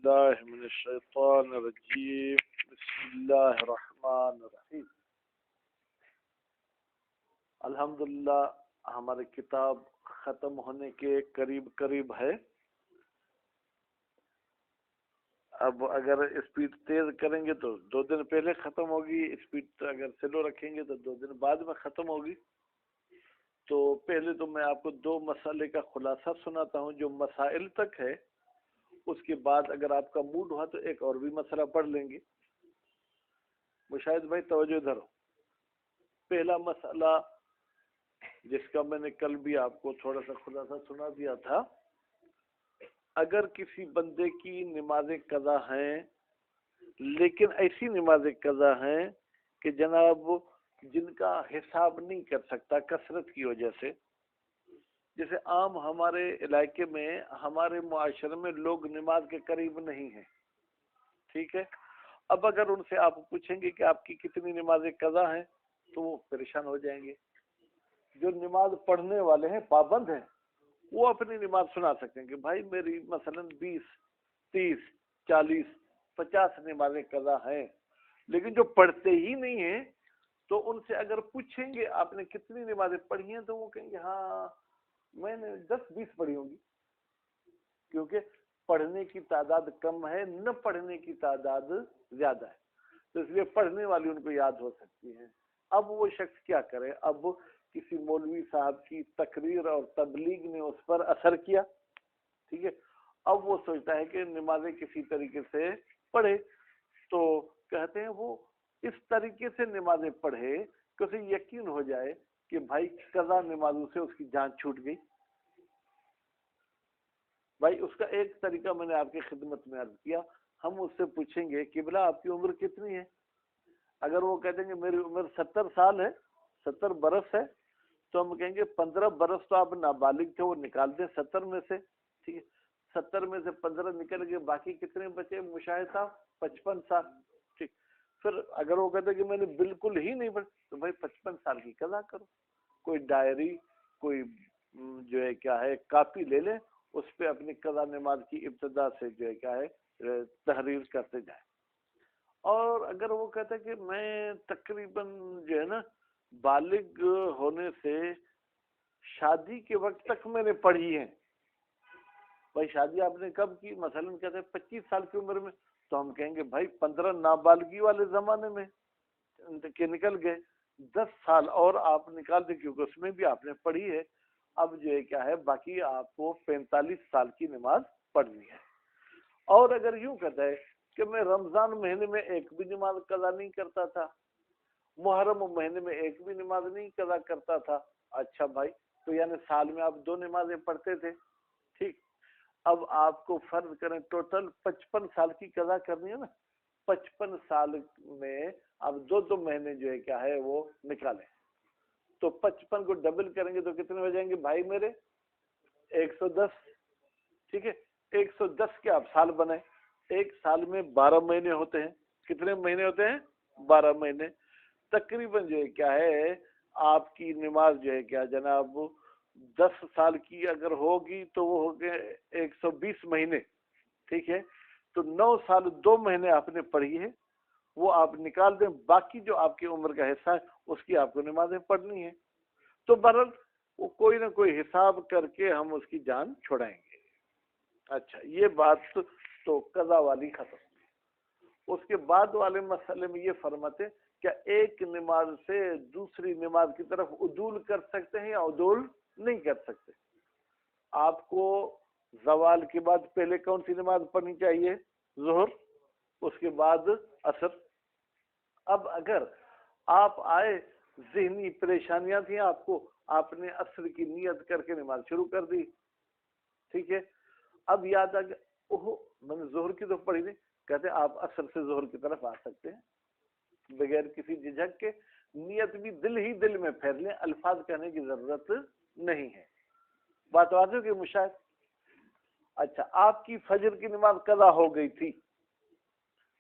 بالله من الشيطان الرجيم بسم الله الرحمن الرحیم. الحمدللہ ہماری کتاب ختم ہونے کے قریب ہے. اب اگر اسپیڈ تیز کریں گے تو 2 دن پہلے ختم ہوگی، اسپیڈ اگر سلو رکھیں گے تو 2 دن بعد میں ختم ہوگی. تو پہلے تو میں آپ کو 2 مسئلے کا خلاصہ سناتا ہوں جو مسائل تک ہے. اس کے بعد اگر آپ کا موڈ ہوا تو ایک اور بھی مسئلہ پڑھ لیں گے. مشاہد بھائی توجہ ادھر ہو. پہلا مسئلہ جس کا میں نے کل بھی آپ کو تھوڑا سا خلاصہ سنا دیا تھا، اگر کسی بندے کی نمازیں قضا ہیں لیکن ایسی نمازیں قضا ہیں کہ جناب جن کا حساب نہیں کر سکتا کثرت کی وجہ سے، جیسے عام ہمارے علاقے میں ہمارے معاشرے میں لوگ نماز کے قریب نہیں ہیں، ٹھیک ہے. اب اگر ان سے آپ پوچھیں گے کہ آپ کی کتنی نمازیں قضا ہیں تو وہ پریشان ہو جائیں گے. جو نماز پڑھنے والے ہیں، پابند ہیں، وہ اپنی نماز سنا سکتے ہیں کہ بھائی میری مثلا 20 30 40 50 نمازیں قضا ہیں. لیکن جو پڑھتے ہی نہیں ہیں تو ان سے اگر پوچھیں گے آپ نے کتنی نمازیں پڑھی ہیں تو وہ کہیں گے ہاں میں نے 10-20 پڑھی ہوں گی، کیونکہ پڑھنے کی تعداد کم ہے، نہ پڑھنے کی تعداد زیادہ ہے، تو اس لیے پڑھنے والی ان کو یاد ہو سکتی ہیں. اب وہ شخص کیا کرے؟ اب کسی مولوی صاحب کی تقریر اور تبلیغ نے اس پر اثر کیا، ٹھیک ہے. اب وہ سوچتا ہے کہ نمازیں کسی طریقے سے پڑھے، تو کہتے ہیں وہ اس طریقے سے نمازیں پڑھے کہ اسے یقین ہو جائے کہ بھائی قضا نمازوں سے اس کی جان چھوٹ گئی. بھائی اس کا ایک طریقہ میں نے آپ کی خدمت میں عرض کیا. ہم اس سے پوچھیں گے کہ بلا آپ کی عمر کتنی ہے؟ اگر وہ کہتے ہیں کہ میری عمر 70 سال ہے، 70 برس ہے، تو ہم کہیں گے 15 برس تو آپ نابالغ تھے، وہ نکال دیں 70 میں سے، ٹھیک ہے. 70 میں سے 15 نکل گئے، باقی کتنے بچے مشاہد صاحب؟ 55 سال. ٹھیک. پھر اگر وہ کہتے ہیں کہ میں نے بالکل ہی نہیں پڑھا تو بھائی 55 سال کی قضا کرو. کوئی ڈائری، کوئی جو ہے کیا ہے کاپی لے لیں، اس پہ اپنی قضا نماز کی ابتدا سے جو ہے کیا ہے تحریر کرتے جائیں. اور اگر وہ کہتا ہے کہ میں تقریباً جو ہے نا بالغ ہونے سے شادی کے وقت تک میں نے پڑھی ہے. بھائی شادی آپ نے کب کی؟ مثلاً کہتے ہیں 25 سال کی عمر میں، تو ہم کہیں گے بھائی 15 نابالغی والے زمانے میں کہ نکل گئے، 10 سال اور آپ نکال دیں کیونکہ اس میں بھی آپ نے پڑھی ہے. اب جو ہے کیا ہے باقی آپ کو 45 سال کی نماز پڑھنی ہے. اور اگر یوں کہتا ہے کہ میں رمضان مہینے میں ایک بھی نماز قضا نہیں کرتا تھا، محرم مہینے میں ایک بھی نماز نہیں قضا کرتا تھا، اچھا بھائی تو یعنی سال میں آپ 2 نمازیں پڑھتے تھے، ٹھیک. اب آپ کو فرض کریں ٹوٹل 55 سال کی قضا کرنی ہے نا، 55 سال میں آپ 2 مہینے جو ہے کیا ہے وہ نکالیں، تو 55 کو ڈبل کریں گے تو کتنے ہو جائیں گے بھائی میرے؟ 110. ٹھیک ہے. 110 کے آپ سال بنائیں. ایک سال میں 12 مہینے ہوتے ہیں. کتنے مہینے ہوتے ہیں؟ 12 مہینے. تقریباً جو ہے کیا ہے آپ کی نماز جو ہے کیا جناب 10 سال کی اگر ہوگی تو وہ ہو گئے 120 مہینے، ٹھیک ہے. تو 9 سال 2 مہینے آپ نے پڑھی ہے، وہ آپ نکال دیں. باقی جو آپ کی عمر کا حصہ ہے اس کی آپ کو نمازیں پڑھنی ہے. تو بہرحال وہ کوئی نہ کوئی حساب کر کے ہم اس کی جان چھڑائیں گے. اچھا یہ بات تو قضا والی ختم. اس کے بعد والے مسئلے میں یہ فرماتے کیا ایک نماز سے دوسری نماز کی طرف عدول کر سکتے ہیں یا عدول نہیں کر سکتے؟ آپ کو زوال کے بعد پہلے کون سی نماز پڑھنی چاہیے؟ ظہر. اس کے بعد عصر. اب اگر آپ آئے، ذہنی پریشانیاں تھیں آپ کو، آپ نے عصر کی نیت کر کے نماز شروع کر دی، ٹھیک ہے. اب یاد آ گیا اوہ میں نے ظہر کی تو پڑھی نہیں، کہتے آپ عصر سے ظہر کی طرف آ سکتے ہیں بغیر کسی جھجک کے. نیت بھی دل ہی دل میں پھیر لیں، الفاظ کہنے کی ضرورت نہیں ہے. بات واضح کہ مشاہد؟ اچھا آپ کی فجر کی نماز قضا ہو گئی تھی،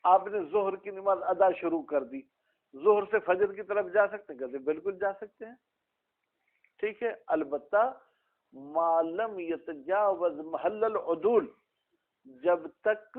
آپ نے ظہر کی نماز ادا شروع کر دی، ظہر سے فجر کی طرف جا سکتے ہیں؟ کہتے بالکل جا سکتے ہیں، ٹھیک ہے. البتہ معلم یتجاوز محل العدول، جب تک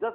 10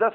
10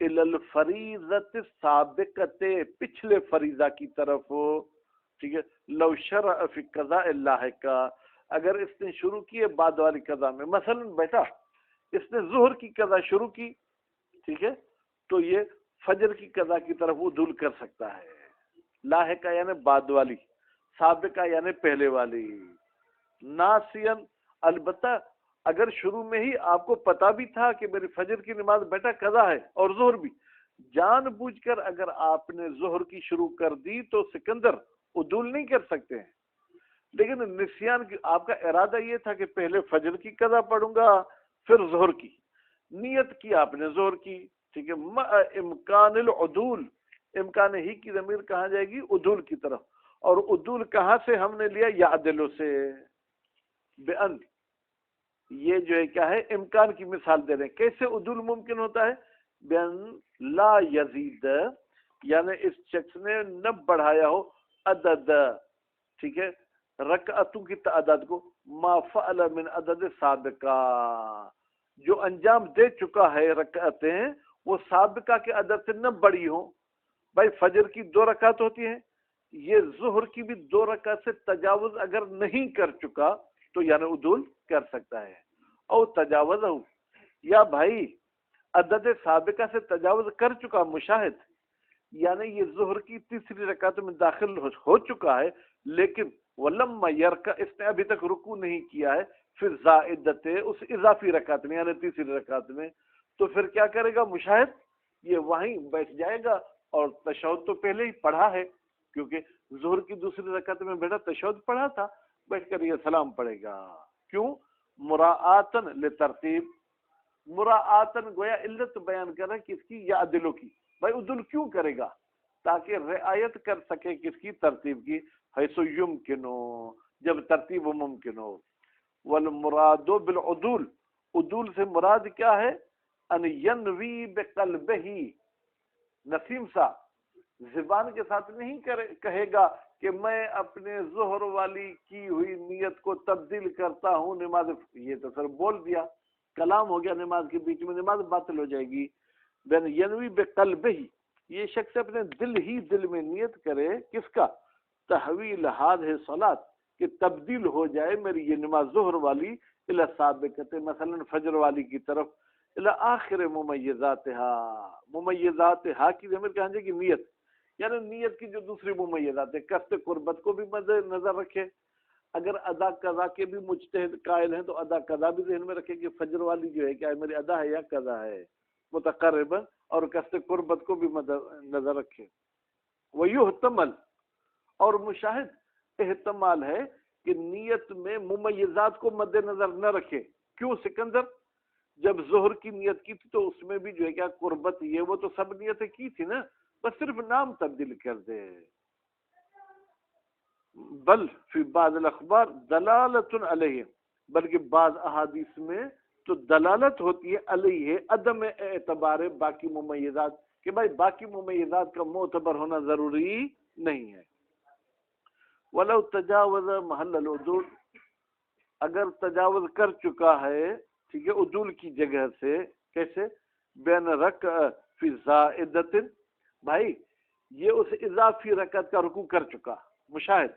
الفریضت سابقت پچھلے فریضہ کی طرف، ٹھیک ہے، لو شرع فی قضاء اللہ کا، اگر اس نے شروع کیے بعد والی قضا میں، مثلا بیٹا اس نے ظہر کی قضا شروع کی، ٹھیک ہے، تو یہ فجر کی قضا کی طرف عدول کر سکتا ہے. لاحقہ یعنی بعد والی، سابقہ یعنی پہلے والی. ناسین، البتہ اگر شروع میں ہی آپ کو پتا بھی تھا کہ میری فجر کی نماز بیٹا قضا ہے اور ظہر بھی، جان بوجھ کر اگر آپ نے ظہر کی شروع کر دی تو سکندر عدول نہیں کر سکتے ہیں. لیکن نسیان کی آپ کا ارادہ یہ تھا کہ پہلے فجر کی قضا پڑھوں گا پھر ظہر کی، نیت کی آپ نے ظہر کی، ٹھیک ہے، امکان العدول، امکان ہی کی ضمیر کہاں جائے گی؟ عدول کی طرف. اور عدول کہاں سے ہم نے لیا؟ یعدلو سے. بأن، یہ جو ہے کیا ہے؟ امکان کی مثال دے رہے ہیں. کیسے عدول ممکن ہوتا ہے؟ بأن لا یزید، یعنی اس شخص نے نہ بڑھایا ہو عدد، ٹھیک ہے، رکعتوں کی تعداد کو، ما فعل من عدد سابقہ، جو انجام دے چکا ہے رکعتیں وہ سابقہ کے عدد سے نہ بڑی ہوں. بھائی فجر کی 2 رکعت ہوتی ہیں، یہ ظہر کی بھی 2 رکعت سے تجاوز اگر نہیں کر چکا تو یعنی عدول کر سکتا ہے. او تجاوز ہو، یا بھائی عدد سابقہ سے تجاوز کر چکا مشاہد، یعنی یہ ظہر کی 3 رکعت میں داخل ہو چکا ہے لیکن ولما یرکع، اس نے ابھی تک رکوع نہیں کیا ہے، پھر زائدت، اس اضافی رکعت میں یعنی 3 رکعت میں، تو پھر کیا کرے گا مشاہد؟ یہ وہیں بیٹھ جائے گا اور تشہد تو پہلے ہی پڑھا ہے، کیونکہ ظہر کی 2 رکعت میں بیٹا تشہد پڑھا تھا، بیٹھ کر یہ سلام پڑھے گا. کیوں؟ مراعاتن لترتیب، مراعاتن گویا علت بیان کر رہا ہے کس کی؟ یا عدلوں کی. بھائی عدل کیوں کرے گا؟ تاکہ رعایت کر سکے کس کی؟ ترتیب کی. حیث یمکنو، جب ترتیب ممکن ہو. والمراد بالعدول، عدول سے مراد کیا ہے؟ ان ینوی بقلبہ، نسیم سا زبان کے ساتھ نہیں کہے گا کہ میں اپنے ظہر والی کی ہوئی نیت کو تبدیل کرتا ہوں نماز، یہ تو سر بول دیا، کلام ہو گیا نماز کے بیچ میں، نماز باطل ہو جائے گی. بین ینوی بقلبہ، یہ شخص اپنے دل میں نیت کرے کس کا؟ تحویل ہذہ الصلاۃ، کہ تبدیل ہو جائے میری یہ نماز ظہر والی الی سابقۃ، مثلا فجر والی کی طرف، الی آخر ممیزاتها، ممیزاتها کی ضمیر کہاں جائے گی؟ نیت، یعنی نیت کی جو دوسری ممیزات ہے، قصد قربت کو بھی مد نظر رکھے. اگر ادا قضا کے بھی مجتہد قائل ہیں تو ادا قضا بھی ذہن میں رکھے کہ فجر والی جو ہے کیا ہے؟ میری ادا ہے یا قضا ہے متقربا، اور قصد قربت کو بھی مد نظر رکھے. ویحتمل، اور مشاہد احتمال ہے کہ نیت میں ممیزات کو مد نظر نہ رکھے. کیوں سکندر؟ جب ظہر کی نیت کی تھی تو اس میں بھی جو ہے کیا قربت یہ وہ تو سب نیتیں کی تھی نا، بس صرف نام تبدیل کر دے. بل فی بعض الاخبار دلالت علیہ، بلکہ بعض احادیث میں تو دلالت ہوتی ہے علیہ عدم اعتبار باقی ممیزات، کہ بھائی باقی ممیزات کا معتبر ہونا ضروری نہیں ہے. ولو تجاوز محل العدول، اگر تجاوز کر چکا ہے، ٹھیک ہے، عدول کی جگہ سے، کیسے؟ بین رکع فی زائدۃ، بھائی یہ اس اضافی رکعت کا رکوع کر چکا، مشاہد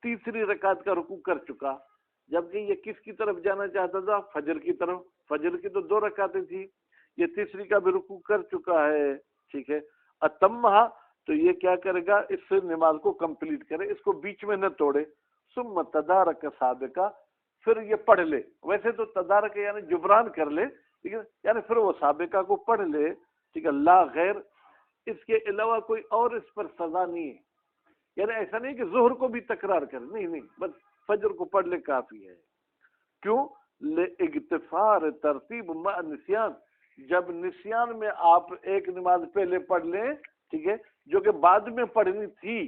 3 رکعت کا رکوع کر چکا، جبکہ یہ کس کی طرف جانا چاہتا تھا؟ فجر کی طرف. فجر کی تو 2 رکعتیں تھی، یہ 3 کا بھی رکوع کر چکا ہے، ٹھیک ہے. اتمہا، تو یہ کیا کرے گا؟ اس سے نماز کو کمپلیٹ کرے، اس کو بیچ میں نہ توڑے. ثم تدارک سابقہ، پھر یہ پڑھ لے. ویسے تو تدارک یعنی جبران کر لے، ٹھیک ہے، یعنی پھر وہ سابقہ کو پڑھ لے، ٹھیک ہے. لا غیر، اس کے علاوہ کوئی اور اس پر سزا نہیں ہے. یعنی ایسا نہیں کہ ظہر کو بھی تکرار کرے، نہیں، بس فجر کو پڑھ لے کافی ہے. کیوں؟ لاغتفار ترتیب مع نسیان، جب نسیان میں آپ ایک نماز پہلے پڑھ لیں، ٹھیک ہے، جو کہ بعد میں پڑھنی تھی،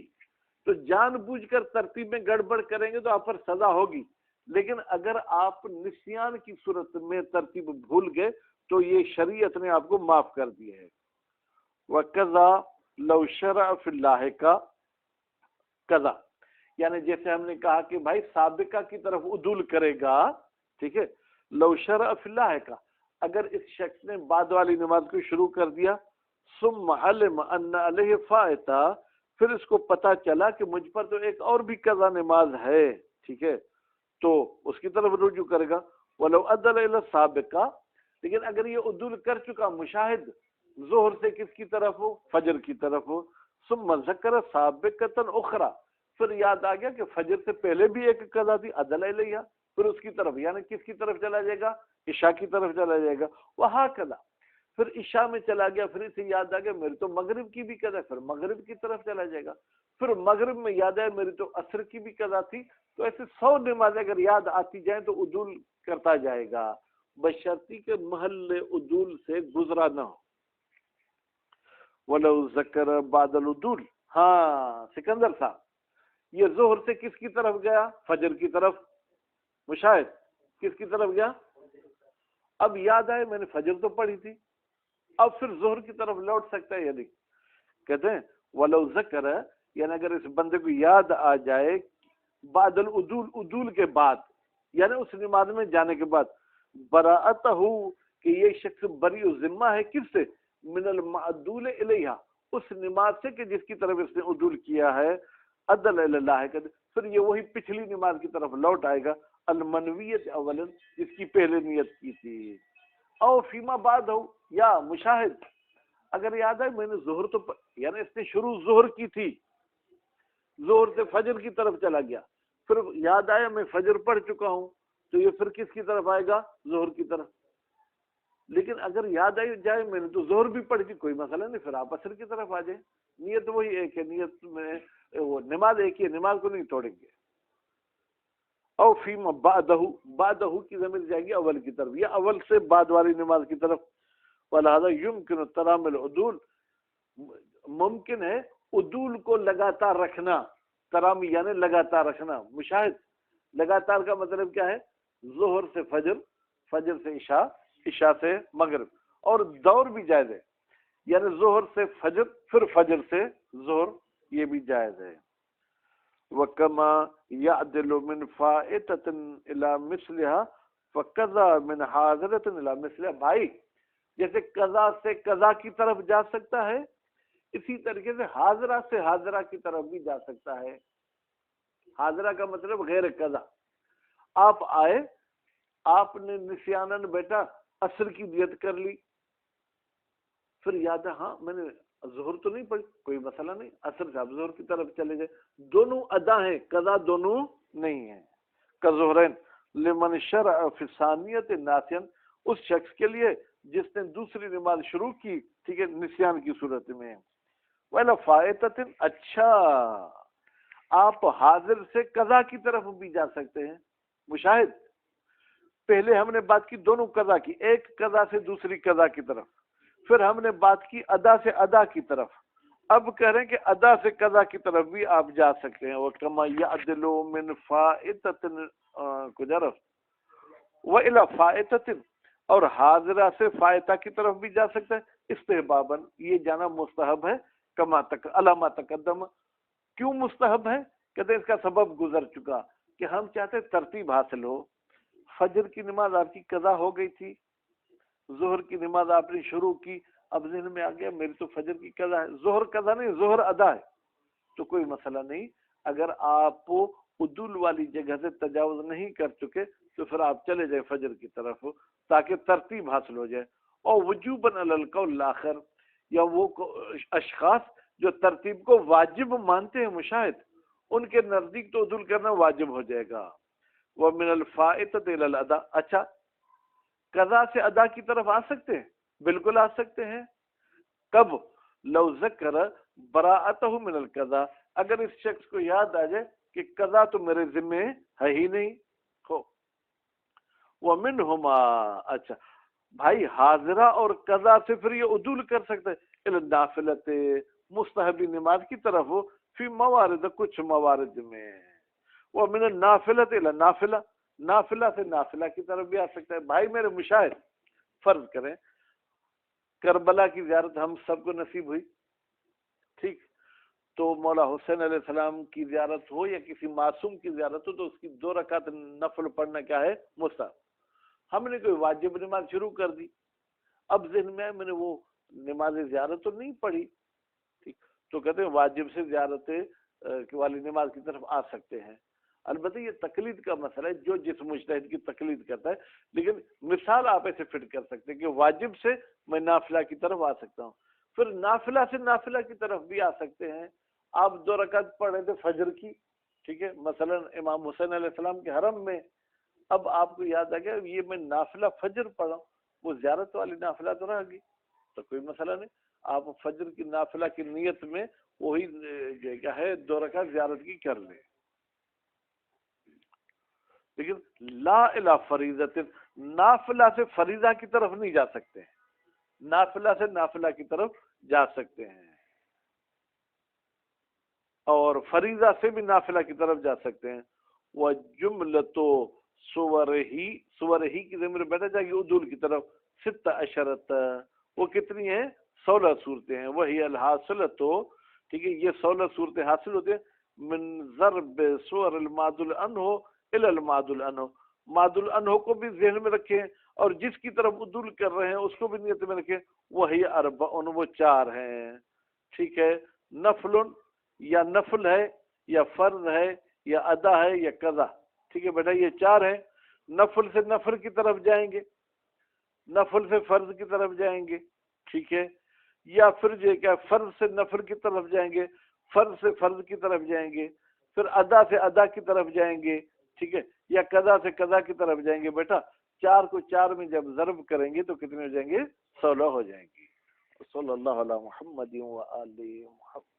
تو جان بوجھ کر ترتیب میں گڑبڑ کریں گے تو آپ پر سزا ہوگی. لیکن اگر آپ نسیان کی صورت میں ترتیب بھول گئے تو یہ شریعت نے آپ کو معاف کر دیا ہے. وَقَضَى لَوْ شَرَعَ فِي اللَّهِ کا قضا، یعنی جیسے ہم نے کہا کہ بھائی سابقہ کی طرف عدول کرے گا، ٹھیک ہے. لو شرع فی اللہ کا، اگر اس شخص نے بعد والی نماز کو شروع کر دیا ثم علم ان علیہ فائتہ، پھر اس کو پتا چلا کہ مجھ پر تو ایک اور بھی قضا نماز ہے، ٹھیک ہے، تو اس کی طرف رجوع کرے گا. ولو عدل الی السابقہ، لیکن اگر یہ عدول کر چکا مشاہد ظہر سے کس کی طرف ہو، فجر کی طرف ہو، ثم ذکر سابقۃ اخرى، پھر یاد آ گیا کہ فجر سے پہلے بھی ایک قضا تھی، عدل الیہ، پھر اس کی طرف، یعنی کس کی طرف چلا جائے گا، عشاء کی طرف چلا جائے گا. وہکذا، پھر عشاء میں چلا گیا، پھر اسے یاد آ گیا میری تو مغرب کی بھی قضا، پھر مغرب کی طرف چلا جائے گا. پھر مغرب میں یاد آیا میری تو عصر کی بھی قضا تھی. تو ایسے 100 نمازیں اگر یاد آتی جائیں تو عدول کرتا جائے گا، بشرطی کے محل عدول سے گزرا نہ ہو. وَلَوْ ذَكَرَ بَعْدَ الْعُدُولِ، ہاں سکندر صاحب، یہ ظہر سے کس کی طرف گیا، فجر کی طرف، مشاہد کس کی طرف گیا، اب یاد آئے میں نے فجر تو پڑھی تھی، اب پھر ظہر کی طرف لوٹ سکتا ہے یا نہیں. کہتے ہیں وَلَوْ ذَكَرَ، یعنی اگر اس بندے کو یاد آ جائے بعد العدول، عدول کے بعد، یعنی اس نماز میں جانے کے بعد، براءتہ، کہ یہ شخص بری و ذمہ ہے کس سے، من المعدول الیہا، اس نماز سے کہ جس کی طرف اس نے عدول کیا ہے، عدل الی اللہ، پھر یہ وہی پچھلی نماز کی طرف لوٹ آئے گا، المنویت اولا، جس کی پہلے نیت کی تھی. او فیما بعد ہو، یا مشاہد اگر یاد ہے میں نے ظہر تو یعنی اس نے شروع ظہر کی تھی، ظہر سے فجر کی طرف چلا گیا، پھر یاد آیا میں فجر پڑھ چکا ہوں، تو یہ پھر کس کی طرف آئے گا، ظہر کی طرف. لیکن اگر یاد آئی جائے میں نے تو ظہر بھی پڑھی تھی، کوئی مسئلہ نہیں، پھر آپ عصر کی طرف آ جائیں، نیت وہی ایک ہے، نیت میں وہ نماز ایک ہی ہے، نماز کو نہیں توڑیں گے. او فیما بعدہ، بعدہ کی ضمیر جائے گی اول کی طرف، یا اول سے بعد والی نماز کی طرف. ولہذا یمکن ترام العدول، ممکن ہے عدول کو لگاتار رکھنا، ترامی یعنی لگاتار رکھنا. مشاہد لگاتار کا مطلب کیا ہے، ظہر سے فجر، فجر سے عشاء، عشاء سے مغرب، اور دور بھی جائز ہے، یعنی ظہر سے فجر پھر فجر سے ظہر، یہ بھی جائز ہے. وَكَمَا يَعْدِلُ مِنْ فَائِتَةٍ إِلَى مِثْلِهَا فَقَضَى مِنْ حَاضِرَةٍ إِلَى مِثْلِهَا. بھائی جیسے قضا سے قضا کی طرف جا سکتا ہے، اسی طریقے سے حاضرہ سے حاضرہ کی طرف بھی جا سکتا ہے. حاضرہ کا مطلب غیر قضا. آپ آئے، آپ نے نسیانن بیٹا عصر کی نیت کر لی، پھر یاد ہے ہاں میں نے ظہر تو نہیں پڑھی، کوئی مسئلہ نہیں، عصر سے آپ ظہر کی طرف چلے گئے، دونوں ادا ہیں، قضا دونوں نہیں ہیں. کظہرین لمن شرع فی ثانیۃ ناسین، اس شخص کے لیے جس نے دوسری نماز شروع کی، ٹھیک ہے، نسیان کی صورت میں. وَإِلَى فَائِتَةٍ، اچھا آپ حاضر سے قضا کی طرف بھی جا سکتے ہیں. مشاہد پہلے ہم نے بات کی دونوں قضا کی، ایک قضا سے دوسری قضا کی طرف، پھر ہم نے بات کی ادا سے ادا کی طرف، اب کہہ رہے ہیں کہ ادا سے قضا کی طرف بھی آپ جا سکتے ہیں. وَكَمَا يَعْدِلُ مِنْ فَائِتَةٍ کجرف وَإِلَى فَائِتَةٍ، اور حاضرہ سے فائتہ کی طرف بھی جا سکتا ہے. استحباباً، یہ جانا مستحب ہے، کما تک علامہ تقدم. کیوں مستحب ہے، کہتے ہیں اس کا سبب گزر چکا، کہ ہم چاہتے ہیں ترتیب حاصل ہو. فجر کی نماز آپ کی قضا ہو گئی تھی، ظہر کی نماز آپ نے شروع کی، اب ذہن میں آ گیا میری تو فجر کی قضا ہے، ظہر قضا نہیں، ظہر ادا ہے، تو کوئی مسئلہ نہیں. اگر آپ عدول والی جگہ سے تجاوز نہیں کر چکے تو پھر آپ چلے جائیں فجر کی طرف، تاکہ ترتیب حاصل ہو جائے. اور وجوباً علی القول الاخر، یا وہ اشخاص جو ترتیب کو واجب مانتے ہیں، مشاہد ان کے نزدیک تو عدول کرنا واجب ہو جائے گا. وَمِنَ الْفَائِتَةِ إِلَى الْأَدَاءِ، اچھا قضا سے ادا کی طرف آ سکتے ہیں، بالکل آ سکتے ہیں. کب، لو ذکر براءتہ من القضاء، اگر اس شخص کو یاد آ جائے کہ قضا تو میرے ذمے ہے ہی نہیں. وَمِنْهُمَا، اچھا بھائی حاضرہ اور قضا سے پھر یہ عدول کر سکتے ہیں، النافلۃ، مستحبی نماز کی طرف ہو، فی موارد، کچھ موارد میں. وَمِنَ النَّافِلَةِ إِلَى النَّافِلَةِ، نافلہ سے نافلہ کی طرف بھی آ سکتا ہے. بھائی میرے مشاہد فرض کریں کربلا کی زیارت ہم سب کو نصیب ہوئی، ٹھیک، تو مولا حسین علیہ السلام کی زیارت ہو یا کسی معصوم کی زیارت ہو، تو اس کی 2 رکعت نفل پڑھنا کیا ہے، مستحب. ہم نے کوئی واجب نماز شروع کر دی، اب ذہن میں میں نے وہ نماز زیارت تو نہیں پڑھی، ٹھیک، تو کہتے ہیں واجب سے زیارت والی نماز کی طرف آ سکتے ہیں۔ البتہ یہ تقلید کا مسئلہ ہے، جو جس مجتہد کی تقلید کرتا ہے، لیکن مثال آپ ایسے فٹ کر سکتے ہیں کہ واجب سے میں نافلہ کی طرف آ سکتا ہوں، پھر نافلہ سے نافلہ کی طرف بھی آ سکتے ہیں۔ آپ 2 رکعت پڑھ رہے تھے فجر کی، ٹھیک ہے، مثلا امام حسین علیہ السلام کے حرم میں، اب آپ کو یاد آ گیا یہ میں نافلہ فجر پڑھا، وہ زیارت والی نافلہ تو رہ گئی، تو کوئی مسئلہ نہیں، آپ فجر کی نافلہ کی نیت میں وہی کیا ہے 2 رکعت زیارت کی کر لیں، لیکن لا الہ فریضۃ، نافلہ سے فریضہ کی طرف نہیں جا سکتے، نافلہ سے نافلہ کی طرف جا سکتے ہیں، اور فریضہ سے بھی نافلہ کی طرف جا سکتے ہیں۔ وہ جملۃ سور ہی کی ضمیر بیٹھا جائے گی عدول کی طرف، 16 وہ کتنی ہیں؟ 16 صورتیں ہیں، وہی الحاصلۃ، ٹھیک ہے، یہ 16 صورتیں حاصل ہوتے ہیں من ضرب سور الماد العنہ الی الماد العنہ، ماد العنہ کو بھی ذہن میں رکھیں اور جس کی طرف عدول کر رہے ہیں اس کو بھی نیت میں رکھیں، وہی 4 وہ 4 ہیں، ٹھیک ہے، نفل یا نفل ہے یا فرض ہے یا ادا ہے یا قضا، ٹھیک ہے بیٹا، یہ 4 ہیں، نفل سے نفل کی طرف جائیں گے، نفل سے فرض کی طرف جائیں گے، ٹھیک ہے، یا پھر جو کیا فرض سے نفل کی طرف جائیں گے، فرض سے فرض کی طرف جائیں گے، پھر ادا سے ادا کی طرف جائیں گے، ٹھیک ہے، یا قضا سے قضا کی طرف جائیں گے۔ بیٹا 4 کو 4 میں جب ضرب کریں گے تو کتنے ہو جائیں گے؟ 16 ہو جائیں گے۔ صلی اللہ علیہ محمد و آلہ محمد۔